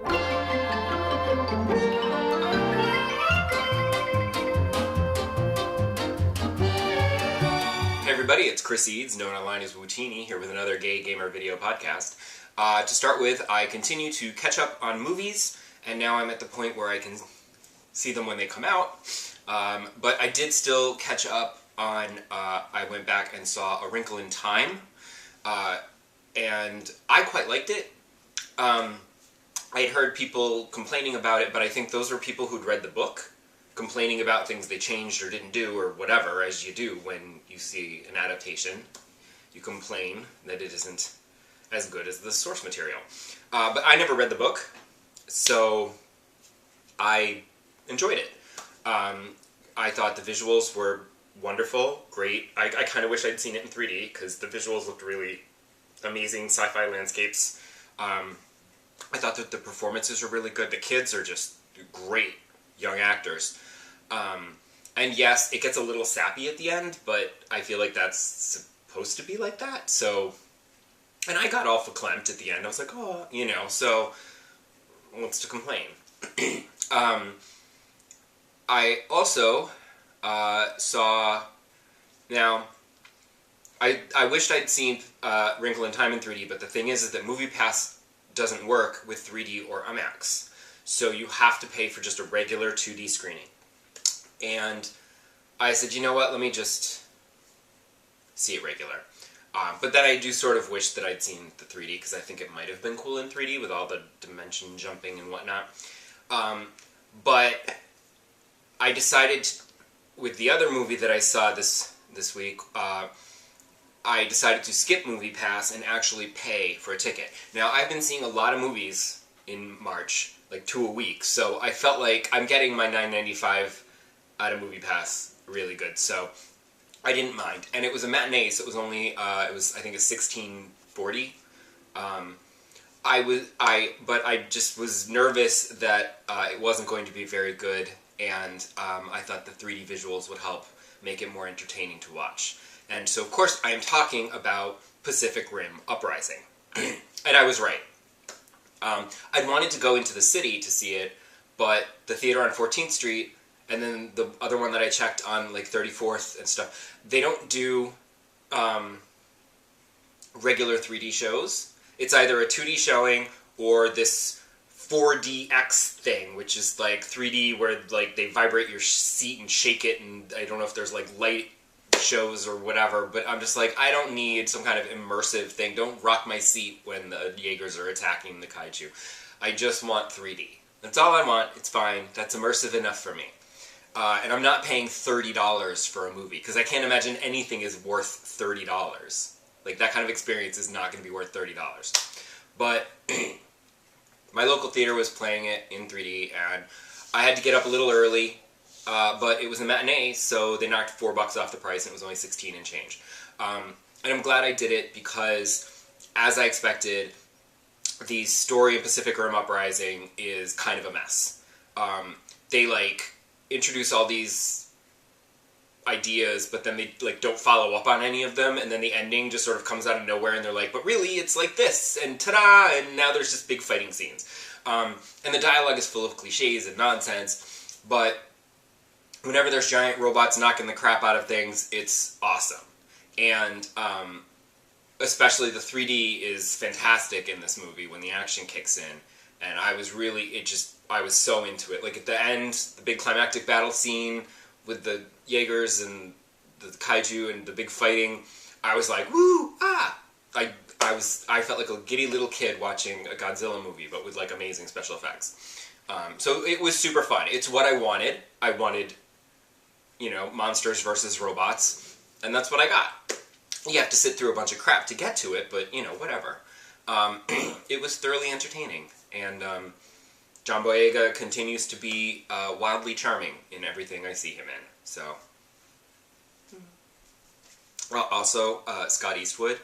Hey everybody, it's Chris Eads, known online as Wootini, here with another Gay Gamer video podcast. To start with, I continue to catch up on movies, and now I'm at the point where I can see them when they come out. But I did still catch up on, I went back and saw A Wrinkle in Time, and I quite liked it. I had heard people complaining about it, but I think those were people who'd read the book, complaining about things they changed or didn't do or whatever, as you do when you see an adaptation. You complain that it isn't as good as the source material. But I never read the book, so I enjoyed it. I thought the visuals were wonderful, great. I kind of wish I'd seen it in 3D, because the visuals looked really amazing, sci-fi landscapes. I thought that the performances were really good. The kids are just great young actors. And yes, it gets a little sappy at the end, but I feel like that's supposed to be like that, so... And I got all verklempt at the end. I was like, oh, you know, so... What's to complain? I also saw... Now, I wished I'd seen Wrinkle in Time in 3D, but the thing is that MoviePass doesn't work with 3D or IMAX. So you have to pay for just a regular 2D screening. And I said, you know what, let me just see it regular. But then I do sort of wish that I'd seen the 3D, because I think it might have been cool in 3D with all the dimension jumping and whatnot. But I decided, with the other movie that I saw this week, I decided to skip MoviePass and actually pay for a ticket. Now, I've been seeing a lot of movies in March, like 2 a week, so I felt like I'm getting my $9.95 out of MoviePass really good, so I didn't mind. And it was a matinee, so it was only, it was, I think, a $16.40. But I just was nervous that it wasn't going to be very good, and I thought the 3D visuals would help make it more entertaining to watch. And so, of course, I am talking about Pacific Rim Uprising. And I was right. I'd wanted to go into the city to see it, but the theater on 14th Street, and then the other one that I checked on, like, 34th and stuff, they don't do regular 3D shows. It's either a 2D showing or this 4DX thing, which is, like, 3D where, like, they vibrate your seat and shake it, and I don't know if there's, like, light shows or whatever, but I'm just like, I don't need some kind of immersive thing. Don't rock my seat when the Jaegers are attacking the kaiju. I just want 3D. That's all I want. It's fine. That's immersive enough for me. And I'm not paying $30 for a movie, because I can't imagine anything is worth $30. Like, that kind of experience is not going to be worth $30. But my local theater was playing it in 3D, and I had to get up a little early. But it was a matinee, so they knocked $4 off the price, and it was only 16 and change. And I'm glad I did it, because, as I expected, the story of Pacific Rim Uprising is kind of a mess. They, like, introduce all these ideas, but then they, like, don't follow up on any of them, and then the ending just sort of comes out of nowhere, and they're like, but really, it's like this, and ta-da, and now there's just big fighting scenes. And the dialogue is full of cliches and nonsense, but whenever there's giant robots knocking the crap out of things, it's awesome. And especially the 3D is fantastic in this movie when the action kicks in. And I was really, I was so into it. Like, at the end, the big climactic battle scene with the Jaegers and the kaiju and the big fighting, I was like, woo, ah! I felt like a giddy little kid watching a Godzilla movie, but with, like, amazing special effects. So it was super fun. It's what I wanted. I wanted, you know, monsters versus robots, and that's what I got. You have to sit through a bunch of crap to get to it, but, you know, whatever. It was thoroughly entertaining, and John Boyega continues to be wildly charming in everything I see him in, so. Well, also, Scott Eastwood.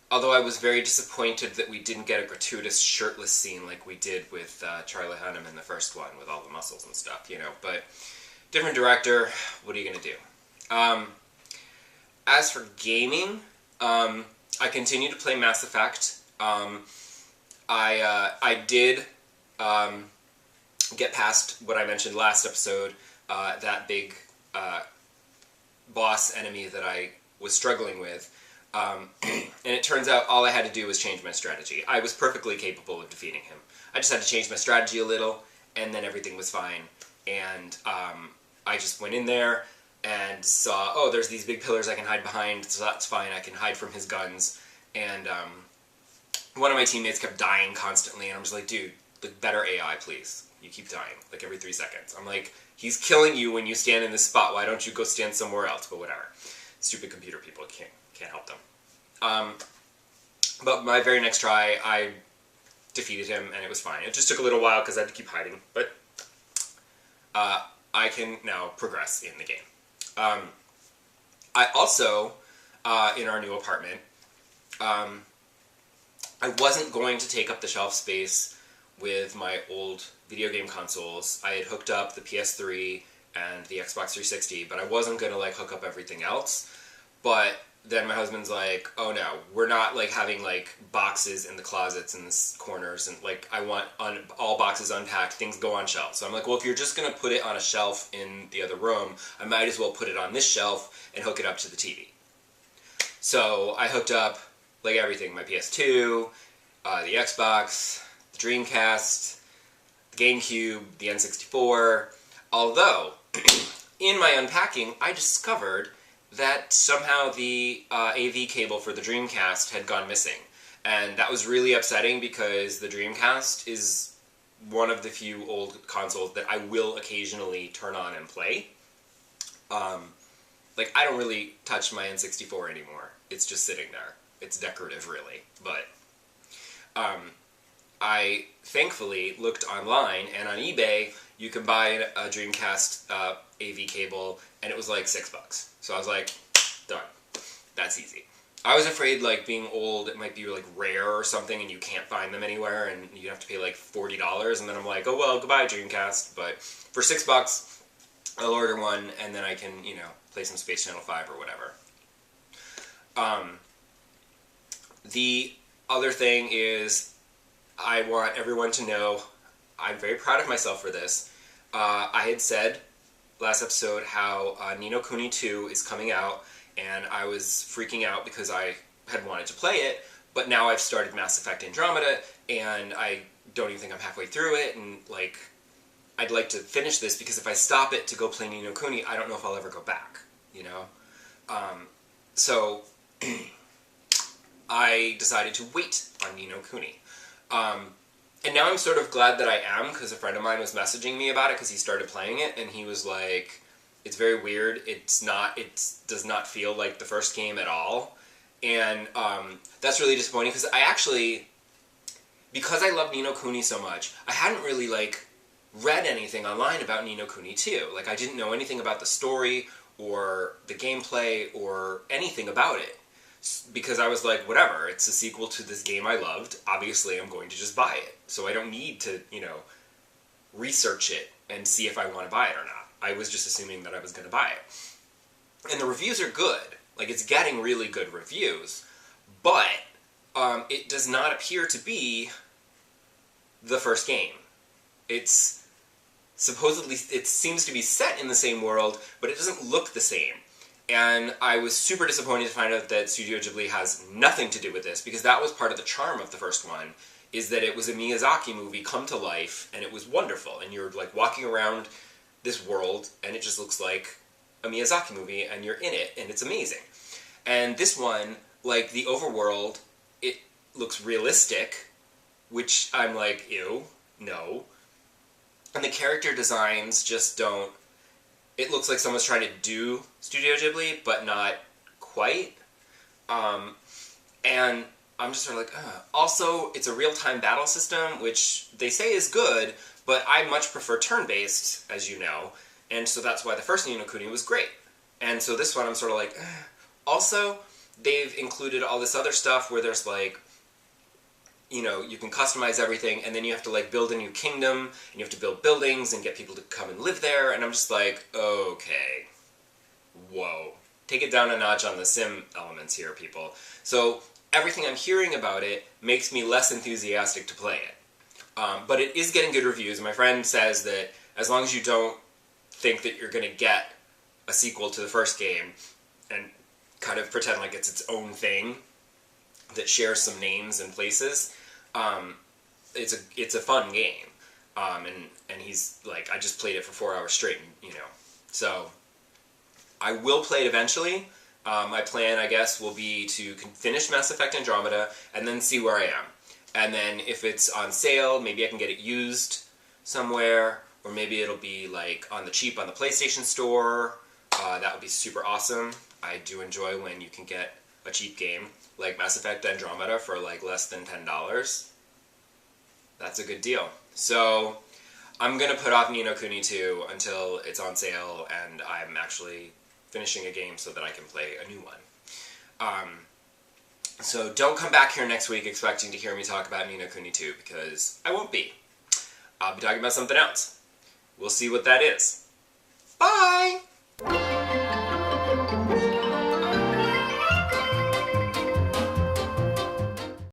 Although I was very disappointed that we didn't get a gratuitous shirtless scene like we did with Charlie Hunnam in the first one, with all the muscles and stuff, you know, but different director, what are you going to do? As for gaming, I continue to play Mass Effect. I did get past what I mentioned last episode, that big boss enemy that I was struggling with. And it turns out all I had to do was change my strategy. I was perfectly capable of defeating him. I just had to change my strategy a little, and then everything was fine. And I just went in there and saw, oh, there's these big pillars I can hide behind, so that's fine. I can hide from his guns. And one of my teammates kept dying constantly, and I'm just like, dude, like, better AI, please. You keep dying, like, every 3 seconds. I'm like, he's killing you when you stand in this spot. Why don't you go stand somewhere else? But whatever. Stupid computer people, can't help them. But my very next try, I defeated him, and it was fine. It just took a little while because I had to keep hiding, but I can now progress in the game. I also, in our new apartment, I wasn't going to take up the shelf space with my old video game consoles. I had hooked up the PS3 and the Xbox 360, but I wasn't going to, like, hook up everything else. But then my husband's like, oh no, we're not, like, having, like, boxes in the closets in the corners, and, like, I want all boxes unpacked, things go on shelves. So I'm like, well, if you're just going to put it on a shelf in the other room, I might as well put it on this shelf and hook it up to the TV. So I hooked up, like, everything, my PS2, the Xbox, the Dreamcast, the GameCube, the N64, although, in my unpacking, I discovered that somehow the AV cable for the Dreamcast had gone missing. And that was really upsetting because the Dreamcast is one of the few old consoles that I will occasionally turn on and play. Like, I don't really touch my N64 anymore. It's just sitting there. It's decorative, really. But I thankfully looked online, and on eBay, you can buy a Dreamcast AV cable, and it was like $6. So I was like, done. That's easy. I was afraid, like, being old, it might be, like, rare or something, and you can't find them anywhere, and you have to pay, like, $40, and then I'm like, oh, well, goodbye, Dreamcast. But for $6, I'll order one, and then I can, you know, play some Space Channel 5 or whatever. The other thing is, I want everyone to know, I'm very proud of myself for this. I had said last episode how Ni No Kuni 2 is coming out, and I was freaking out because I had wanted to play it, but now I've started Mass Effect Andromeda, and I don't even think I'm halfway through it, and, like, I'd like to finish this, because if I stop it to go play Ni No Kuni, I don't know if I'll ever go back, you know? So I decided to wait on Ni No Kuni. And now I'm sort of glad that I am, because a friend of mine was messaging me about it because he started playing it, and he was like, it's very weird, it does not feel like the first game at all, and that's really disappointing, because I actually, because I love Ni No Kuni so much, I hadn't really, like, read anything online about Ni No Kuni 2. Like, I didn't know anything about the story, or the gameplay, or anything about it. Because I was like, whatever, it's a sequel to this game I loved, obviously I'm going to just buy it. So I don't need to, you know, research it and see if I want to buy it or not. I was just assuming that I was going to buy it. And the reviews are good. Like, it's getting really good reviews. But it does not appear to be the first game. It's supposedly, it seems to be set in the same world, but it doesn't look the same. And I was super disappointed to find out that Studio Ghibli has nothing to do with this, because that was part of the charm of the first one, is that it was a Miyazaki movie come to life, and it was wonderful. And you're, like, walking around this world, and it just looks like a Miyazaki movie, and you're in it, and it's amazing. And this one, like, the overworld, it looks realistic, which I'm like, ew, no. And the character designs just don't... It looks like someone's trying to do Studio Ghibli, but not quite. And I'm just sort of like, ugh. Also, it's a real-time battle system, which they say is good, but I much prefer turn-based, as you know, and so that's why the first Ni No Kuni was great. And so this one, I'm sort of like, ugh. Also, they've included all this other stuff where there's, like, you know, you can customize everything, and then you have to, like, build a new kingdom, and you have to build buildings and get people to come and live there, and I'm just like, okay, whoa. Take it down a notch on the sim elements here, people. So, everything I'm hearing about it makes me less enthusiastic to play it. But it is getting good reviews. My friend says that as long as you don't think that you're going to get a sequel to the first game and kind of pretend like it's its own thing that shares some names and places, it's a fun game. And he's like, I just played it for 4 hours straight, and, so I will play it eventually. My plan, I guess, will be to finish Mass Effect Andromeda and then see where I am. And then if it's on sale, maybe I can get it used somewhere, or maybe it'll be like on the cheap on the PlayStation Store. That would be super awesome. I do enjoy when you can get a cheap game like Mass Effect Andromeda for like less than $10. That's a good deal. So I'm going to put off Ni No Kuni 2 until it's on sale and I'm actually finishing a game so that I can play a new one. So don't come back here next week expecting to hear me talk about Ni No Kuni 2, because I won't be. I'll be talking about something else. We'll see what that is.